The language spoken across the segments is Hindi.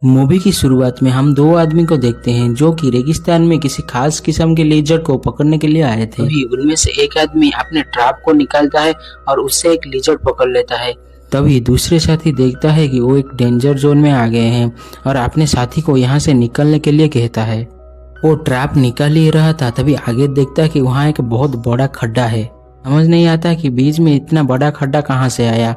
मूवी की शुरुआत में हम दो आदमी को देखते हैं जो कि रेगिस्तान में किसी खास किस्म के लिजर्ड को पकड़ने के लिए आए थे। तभी उनमें से एक आदमी अपने ट्रैप को निकालता है और उससे एक लिजर्ड पकड़ लेता है। तभी दूसरे साथी देखता है कि वो एक डेंजर जोन में आ गए हैं और अपने साथी को यहाँ से निकलने के लिए कहता है। वो ट्रैप निकाल ही रहा था, तभी आगे देखता है कि वहाँ एक बहुत बड़ा खड्डा है। समझ नहीं आता कि बीच में इतना बड़ा खड्डा कहाँ से आया।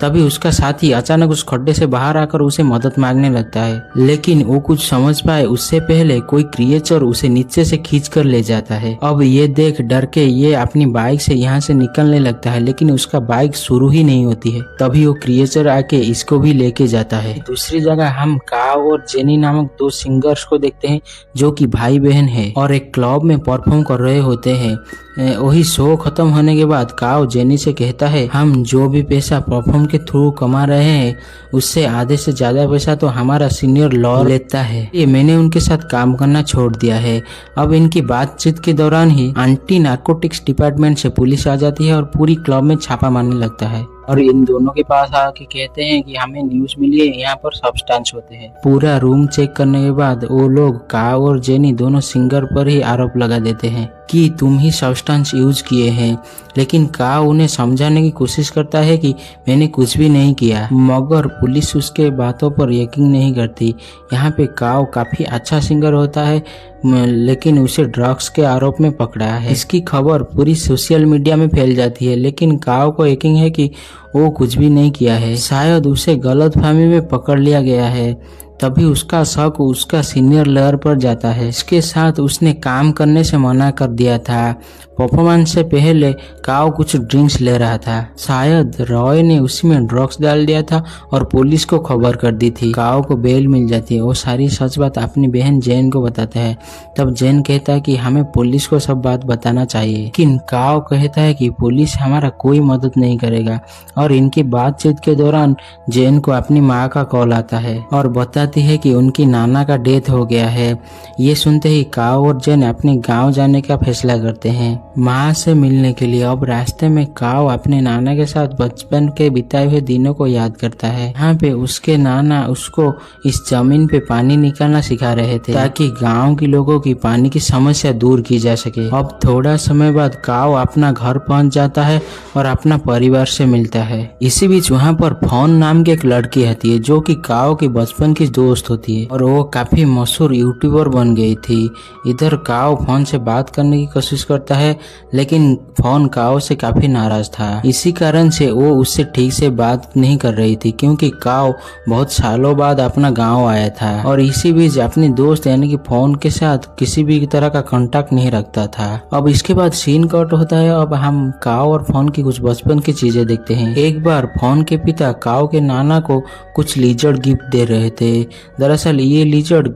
तभी उसका साथी अचानक उस खड्डे से बाहर आकर उसे मदद मांगने लगता है, लेकिन वो कुछ समझ पाए उससे पहले कोई क्रिएचर उसे नीचे से खींच कर ले जाता है। अब ये देख डर के ये अपनी बाइक से यहाँ से निकलने लगता है, लेकिन उसका बाइक शुरू ही नहीं होती है। तभी वो क्रिएचर आके इसको भी लेके जाता है। दूसरी जगह हम काव और जेनी नामक दो सिंगर्स को देखते हैं जो कि भाई बहन है और एक क्लब में परफॉर्म कर रहे होते हैं। वही शो खत्म होने के बाद काव जेनी से कहता है, हम जो भी पैसा परफॉर्म के थ्रू कमा रहे हैं उससे आधे से ज्यादा पैसा तो हमारा सीनियर लॉ लेता है। ये मैंने उनके साथ काम करना छोड़ दिया है। अब इनकी बातचीत के दौरान ही एंटी नार्कोटिक्स डिपार्टमेंट से पुलिस आ जाती है और पूरी क्लब में छापा मारने लगता है और इन दोनों के पास आके कहते हैं कि हमें न्यूज मिली है यहाँ पर सब्सटेंस होते हैं। पूरा रूम चेक करने के बाद वो लोग काव और जेनी दोनों सिंगर पर ही आरोप लगा देते हैं कि तुम ही सब्सटेंस यूज किए हैं, लेकिन काव उन्हें समझाने की कोशिश करता है कि मैंने कुछ भी नहीं किया, मगर पुलिस उसके बातों पर यकीन नहीं करती। यहाँ पे काव काफी अच्छा सिंगर होता है, लेकिन उसे ड्रग्स के आरोप में पकड़ा है। इसकी खबर पूरी सोशल मीडिया में फैल जाती है, लेकिन काव को यकीन है कि वो कुछ भी नहीं किया है, शायद उसे गलतफहमी में पकड़ लिया गया है। तभी उसका शक उसका सीनियर लेयर पर जाता है। इसके साथ उसने काम करने से मना कर दिया था। परफॉर्मेंस से पहले काव कुछ ड्रिंक्स ले रहा था, शायद रॉय ने उसी में ड्रग्स डाल दिया था और पुलिस को खबर कर दी थी। काव को बेल मिल जाती है। वो सारी सच बात अपनी बहन जेन को बताता है। तब जेन कहता है कि हमें पुलिस को सब बात बताना चाहिए, लेकिन काव कहता है कि पुलिस हमारा कोई मदद नहीं करेगा। और इनकी बातचीत के दौरान जेन को अपनी माँ का कॉल आता है और बताती है कि उनकी नाना का डेथ हो गया है। ये सुनते ही काव और जेन अपने गांव जाने का फैसला करते हैं माँ से मिलने के लिए। अब रास्ते में काव अपने नाना के साथ बचपन के बिताए हुए दिनों को याद करता है। यहाँ पे उसके नाना उसको इस जमीन पे पानी निकालना सिखा रहे थे ताकि गांव के लोगों की पानी की समस्या दूर की जा सके। अब थोड़ा समय बाद काव अपना घर पहुंच जाता है और अपना परिवार से मिलता है। इसी बीच वहाँ पर फोन नाम की एक लड़की आती है जो कि काव की बचपन की दोस्त होती है और वो काफी मशहूर यूट्यूबर बन गई थी। इधर काव फोन से बात करने की कोशिश करता है, लेकिन फोन काव से काफी नाराज था। इसी कारण से वो उससे ठीक से बात नहीं कर रही थी, क्योंकि काव बहुत सालों बाद अपना गांव आया था और इसी बीच अपने दोस्त यानी कि फोन के साथ किसी भी तरह का कांटेक्ट नहीं रखता था। अब इसके बाद सीन कट होता है। अब हम काव और फोन की कुछ बचपन की चीजें देखते हैं। एक बार फोन के पिता काव के नाना को कुछ लिजर्ड गिफ्ट दे रहे थे। दरअसल ये लिजर्ड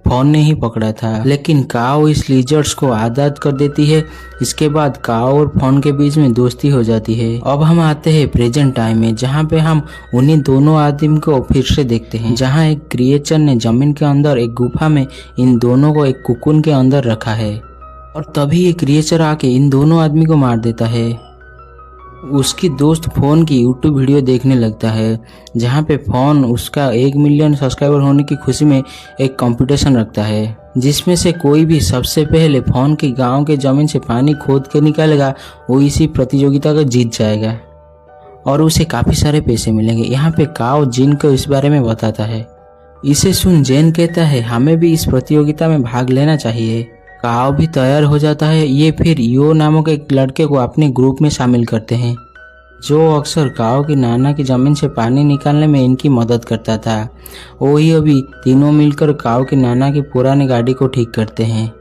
फोन ने ही पकड़ा था, लेकिन काव इस लिजर्ड्स को आजाद कर देती है। इसके बाद काव और फोन के बीच में दोस्ती हो जाती है। अब हम आते हैं प्रेजेंट टाइम में, जहाँ पे हम उन्हीं दोनों आदमी को फिर से देखते हैं, जहाँ एक क्रिएचर ने जमीन के अंदर एक गुफा में इन दोनों को एक कुकुन के अंदर रखा है और तभी ये क्रिएचर आके इन दोनों आदमी को मार देता है। उसकी दोस्त फोन की यूट्यूब वीडियो देखने लगता है, जहाँ पे फोन उसका 1 मिलियन सब्सक्राइबर होने की खुशी में एक कंपटीशन रखता है, जिसमें से कोई भी सबसे पहले फोन के गांव के जमीन से पानी खोद के निकालेगा वो इसी प्रतियोगिता को जीत जाएगा और उसे काफी सारे पैसे मिलेंगे। यहाँ पे काव जिन को इस बारे में बताता है। इसे सुन जेन कहता है हमें भी इस प्रतियोगिता में भाग लेना चाहिए। काव भी तैयार हो जाता है। ये फिर यो नामक एक लड़के को अपने ग्रुप में शामिल करते हैं, जो अक्सर काव की नाना की जमीन से पानी निकालने में इनकी मदद करता था। वही अभी तीनों मिलकर काव की नाना की पुरानी गाड़ी को ठीक करते हैं,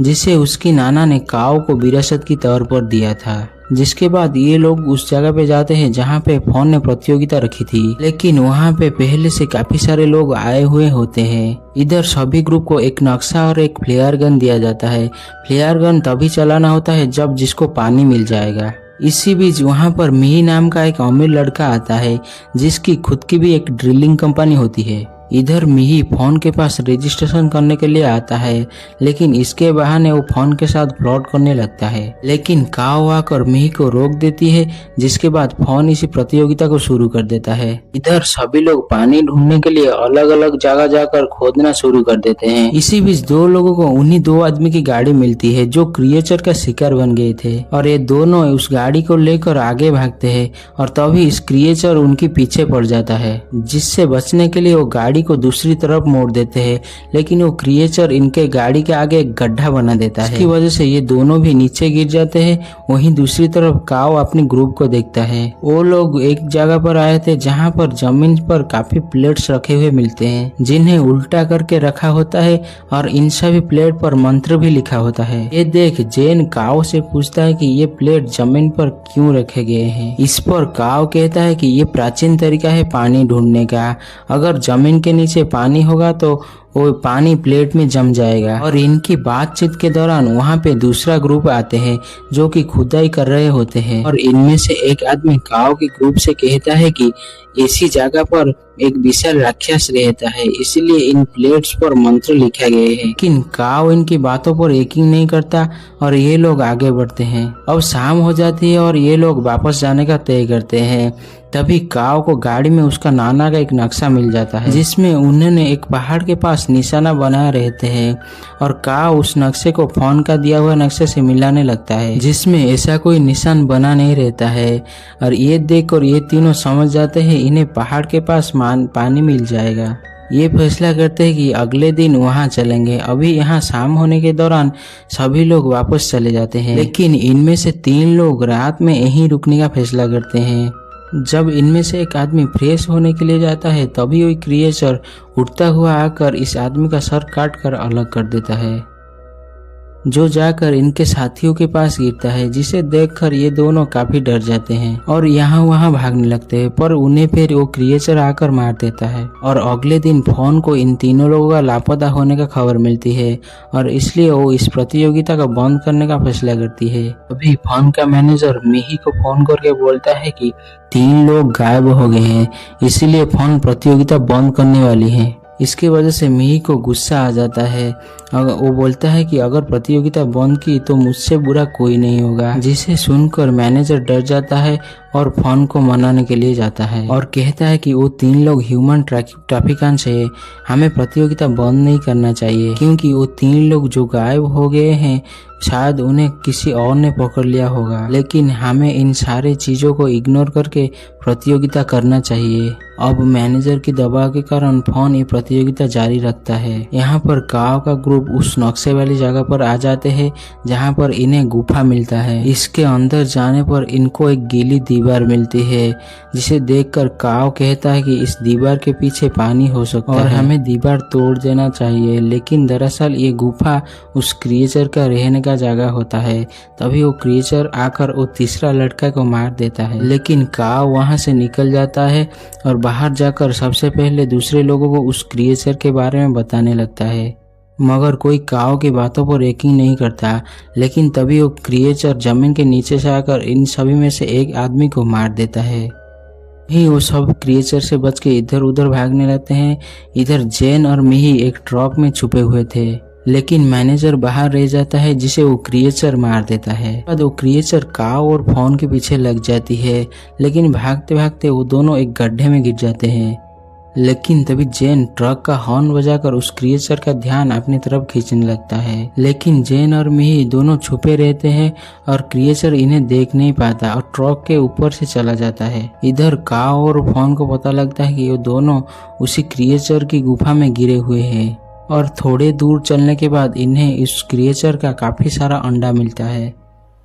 जिसे उसकी नाना ने काव को विरासत की तौर पर दिया था। जिसके बाद ये लोग उस जगह पे जाते हैं जहाँ पे फोन ने प्रतियोगिता रखी थी, लेकिन वहाँ पे पहले से काफी सारे लोग आए हुए होते हैं। इधर सभी ग्रुप को एक नक्शा और एक फ्लेयर गन दिया जाता है। फ्लेयर गन तभी चलाना होता है जब जिसको पानी मिल जाएगा। इसी बीच वहाँ पर मिही नाम का एक अमीर लड़का आता है, जिसकी खुद की भी एक ड्रिलिंग कंपनी होती है। इधर मिही फोन के पास रजिस्ट्रेशन करने के लिए आता है, लेकिन इसके बहाने वो फोन के साथ फ्लर्ट करने लगता है। लेकिन काओ आकर मिही को रोक देती है, जिसके बाद फोन इसी प्रतियोगिता को शुरू कर देता है। इधर सभी लोग पानी ढूंढने के लिए अलग अलग जगह जाकर खोदना शुरू कर देते हैं। इसी बीच दो लोगों को उन्हीं दो आदमी की गाड़ी मिलती है जो क्रिएचर का शिकार बन गए थे, और ये दोनों उस गाड़ी को लेकर आगे भागते हैं और तभी इस क्रिएचर उनके पीछे पड़ जाता है, जिससे बचने के लिए वो गाड़ी को दूसरी तरफ मोड़ देते हैं। लेकिन वो क्रिएचर इनके गाड़ी के आगे एक गड्ढा बना देता है, इसकी वजह से ये दोनों भी नीचे गिर जाते हैं। वहीं दूसरी तरफ काओ अपने ग्रुप को देखता है। वो लोग एक जगह पर आए थे जहाँ पर जमीन पर काफी प्लेट्स रखे हुए मिलते हैं, जिन्हें उल्टा करके रखा होता है और इन सभी प्लेट पर मंत्र भी लिखा होता है। ये देख जेन काओ से पूछता है कि ये प्लेट जमीन पर क्यों रखे गए हैं। इस पर काओ कहता है कि ये प्राचीन तरीका है पानी ढूंढने का। अगर जमीन के नीचे पानी होगा तो वो पानी प्लेट में जम जाएगा। और इनकी बातचीत के दौरान वहाँ पे दूसरा ग्रुप आते हैं जो कि खुदाई कर रहे होते हैं, और इनमें से एक आदमी काओ के ग्रुप से कहता है कि इसी जगह पर एक विशाल राक्षस रहता है, इसलिए इन प्लेट्स पर मंत्र लिखे गए हैं। लेकिन काओ इनकी बातों पर यकीन नहीं करता और ये लोग आगे बढ़ते हैं। अब शाम हो जाती है और ये लोग वापस जाने का तय करते हैं। तभी काओ को गाड़ी में उसका नाना का एक नक्शा मिल जाता है, जिसमें उन्होंने एक पहाड़ के पास निशाना बना रहते हैं, और काओ उस नक्शे को फोन का दिया हुआ नक्शे से मिलाने लगता है, जिसमें ऐसा कोई निशान बना नहीं रहता है। और ये देखकर ये तीनों समझ जाते हैं इन्हें पहाड़ के पास पानी मिल जाएगा। ये फैसला करते हैं कि अगले दिन वहां चलेंगे। अभी यहाँ शाम होने के दौरान सभी लोग वापस चले जाते हैं, लेकिन इनमें से 3 लोग रात में यहीं रुकने का फैसला करते हैं। जब इनमें से एक आदमी फ्रेश होने के लिए जाता है, तभी वही क्रिएचर उड़ता हुआ आकर इस आदमी का सर काट कर अलग कर देता है, जो जाकर इनके साथियों के पास गिरता है, जिसे देखकर ये दोनों काफी डर जाते हैं और यहाँ वहाँ भागने लगते हैं। पर उन्हें फिर वो क्रिएचर आकर मार देता है। और अगले दिन फोन को इन तीनों लोगों का लापता होने का खबर मिलती है, और इसलिए वो इस प्रतियोगिता को बंद करने का फैसला करती है। अभी फोन का मैनेजर मिही को फोन करके बोलता है कि 3 लोग गायब हो गए हैं, इसीलिए फोन प्रतियोगिता बंद करने वाली है। इसकी वजह से मिही को गुस्सा आ जाता है। वो बोलता है कि अगर प्रतियोगिता बंद की तो मुझसे बुरा कोई नहीं होगा, जिसे सुनकर मैनेजर डर जाता है और फोन को मनाने के लिए जाता है और कहता है कि वो 3 लोग ह्यूमन ट्रैफिकेंट्स है, हमें प्रतियोगिता बंद नहीं करना चाहिए, क्योंकि वो 3 लोग जो गायब हो गए हैं शायद उन्हें किसी और ने पकड़ लिया होगा। लेकिन हमें इन सारे चीजों को इग्नोर करके प्रतियोगिता करना चाहिए। अब मैनेजर की दबाव के कारण फोन ये प्रतियोगिता जारी रखता है। यहाँ पर काओ का ग्रुप उस नक्शे वाली जगह पर आ जाते हैं जहाँ पर इन्हें गुफा मिलता है। इसके अंदर जाने पर इनको एक गीली दीवार मिलती है, जिसे देखकर काओ कहता है कि इस दीवार के पीछे पानी हो सकता है और हमें दीवार तोड़ देना चाहिए। लेकिन दरअसल ये गुफा उस क्रिएचर का रहने का जगह होता है। तभी वो क्रिएचर आकर वो तीसरा लड़का को मार देता है, लेकिन काओ वहाँ से निकल जाता है और बाहर जाकर सबसे पहले दूसरे लोगों को उस क्रिएचर के बारे में बताने लगता है। मगर कोई काओ की बातों पर यकीन नहीं करता। लेकिन तभी वो क्रिएचर जमीन के नीचे से आकर इन सभी में से एक आदमी को मार देता है। ही वो सब क्रिएचर से बच के इधर उधर भागने लगते हैं। इधर जेन और मिही एक ट्रक में छुपे हुए थे, लेकिन मैनेजर बाहर रह जाता है, जिसे वो क्रिएचर मार देता है। बाद वो क्रिएचर काओ और फोन के पीछे लग जाती है, लेकिन भागते भागते वो दोनों एक गड्ढे में गिर जाते हैं। लेकिन तभी जेन ट्रक का हॉर्न बजाकर उस क्रिएचर का ध्यान अपनी तरफ खींचने लगता है। लेकिन जेन और मिही दोनों छुपे रहते हैं और क्रिएचर इन्हें देख नहीं पाता और ट्रक के ऊपर से चला जाता है। इधर काओ और फोन को पता लगता है कि वो दोनों उसी क्रिएचर की गुफा में गिरे हुए हैं, और थोड़े दूर चलने के बाद इन्हें इस क्रिएचर का काफी सारा अंडा मिलता है।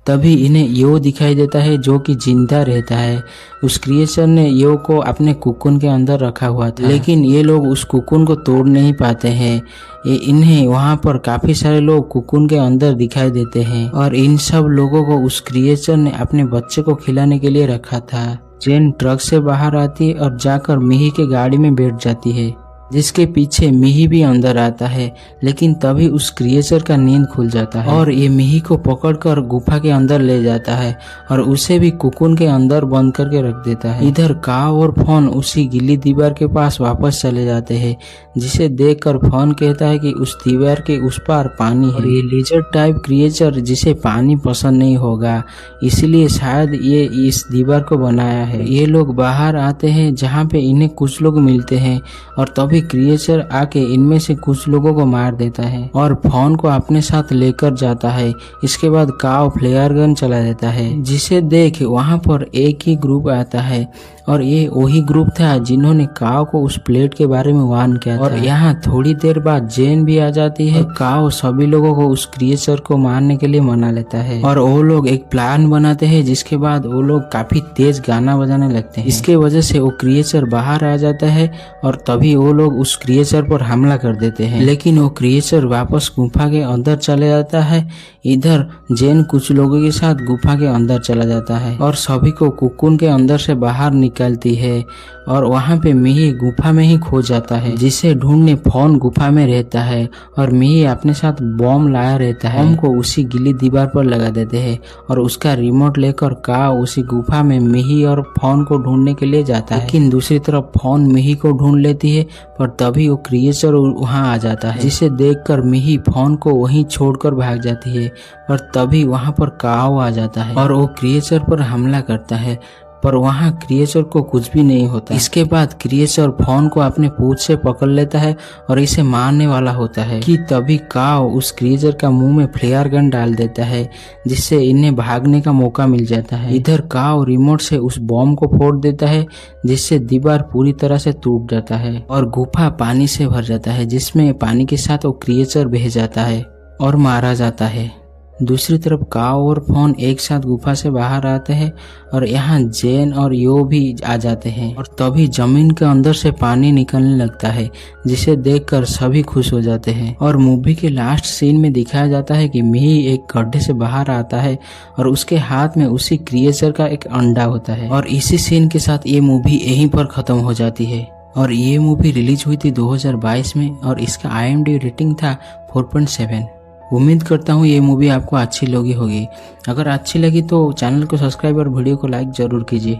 तभी इन्हें यो दिखाई देता है, जो कि जिंदा रहता है। उस क्रिएचर ने यो को अपने कुकुन के अंदर रखा हुआ था, लेकिन ये लोग उस कुकुन को तोड़ नहीं पाते हैं। इन्हें वहाँ पर काफी सारे लोग कुकुन के अंदर दिखाई देते हैं, और इन सब लोगों को उस क्रिएचर ने अपने बच्चे को खिलाने के लिए रखा था। जेन ट्रक से बाहर आती है और जाकर मिही के गाड़ी में बैठ जाती है। जिसके पीछे मिही भी अंदर आता है, लेकिन तभी उस क्रिएचर का नींद खुल जाता है और ये मिही को पकड़कर गुफा के अंदर ले जाता है और उसे भी कुकुन के अंदर बंद करके रख देता है। इधर काव और फॉन उसी गीली दीवार के पास वापस चले जाते हैं, जिसे देखकर फॉन कहता है कि उस दीवार के उस पार पानी है और ये लिजर्ड टाइप क्रिएचर जिसे पानी पसंद नहीं होगा, इसलिए शायद ये इस दीवार को बनाया है। ये लोग बाहर आते हैं जहाँ पे इन्हें कुछ लोग मिलते हैं और तभी क्रिएचर आके इनमें से कुछ लोगों को मार देता है और फॉन को अपने साथ लेकर जाता है। इसके बाद काव फ्लेयर गन चला देता है, जिसे देख वहाँ पर एक ही ग्रुप आता है और ये वही ग्रुप था जिन्होंने काव को उस प्लेट के बारे में वार्न किया था। और यहाँ थोड़ी देर बाद जेन भी आ जाती है। काव सभी लोगों को उस क्रिएचर को मारने के लिए मना लेता है और वो लोग एक प्लान बनाते हैं, जिसके बाद वो लोग काफी तेज गाना बजाने लगते हैं। इसके वजह से वो क्रिएचर बाहर आ जाता है और तभी वो लोग उस क्रिएचर पर हमला कर देते हैं, लेकिन वो क्रिएचर वापस गुफा के अंदर चले जाता है। इधर जेन कुछ लोगों के साथ गुफा के अंदर चला जाता है और सभी को कुकुन के अंदर से बाहर निकलती है और वहाँ पे मिही गुफा में ही खो जाता है, जिसे ढूंढने फॉन गुफा में रहता है और मिही अपने साथ बॉम्ब लाया रहता है। बॉम्ब को उसी गीली दीवार पर लगा देते हैं और उसका रिमोट लेकर काव उसी गुफा में मिही और फॉन को ढूंढने के लिए जाता है, लेकिन दूसरी तरफ फॉन मिही को ढूंढ लेती है पर तभी वो क्रिएचर वहाँ आ जाता है, जिसे देखकर मिही फॉन को वहीं छोड़कर भाग जाती है। पर तभी वहाँ पर काव आ जाता है और वो क्रिएचर पर हमला करता है, पर वहाँ क्रिएचर को कुछ भी नहीं होता। इसके बाद क्रिएचर फॉन को अपने पूंछ से पकड़ लेता है और इसे मारने वाला होता है कि तभी काव उस क्रिएचर का मुंह में फ्लेयर गन डाल देता है, जिससे इन्हें भागने का मौका मिल जाता है। इधर काव रिमोट से उस बॉम्ब को फोड़ देता है, जिससे दीवार पूरी तरह से टूट जाता है और गुफा पानी से भर जाता है, जिसमें पानी के साथ वो क्रिएचर बह जाता है और मारा जाता है। दूसरी तरफ काव और फॉन एक साथ गुफा से बाहर आते हैं और यहाँ जेन और यो भी आ जाते हैं और तभी जमीन के अंदर से पानी निकलने लगता है, जिसे देखकर सभी खुश हो जाते हैं। और मूवी के लास्ट सीन में दिखाया जाता है कि मिही एक गड्ढे से बाहर आता है और उसके हाथ में उसी क्रिएचर का एक अंडा होता है और इसी सीन के साथ ये मूवी यहीं पर खत्म हो जाती है। और ये मूवी रिलीज हुई थी 2022 में और इसका IMDb रेटिंग था 4.7। उम्मीद करता हूँ ये मूवी आपको अच्छी लगी होगी। अगर अच्छी लगी तो चैनल को सब्सक्राइब और वीडियो को लाइक जरूर कीजिए।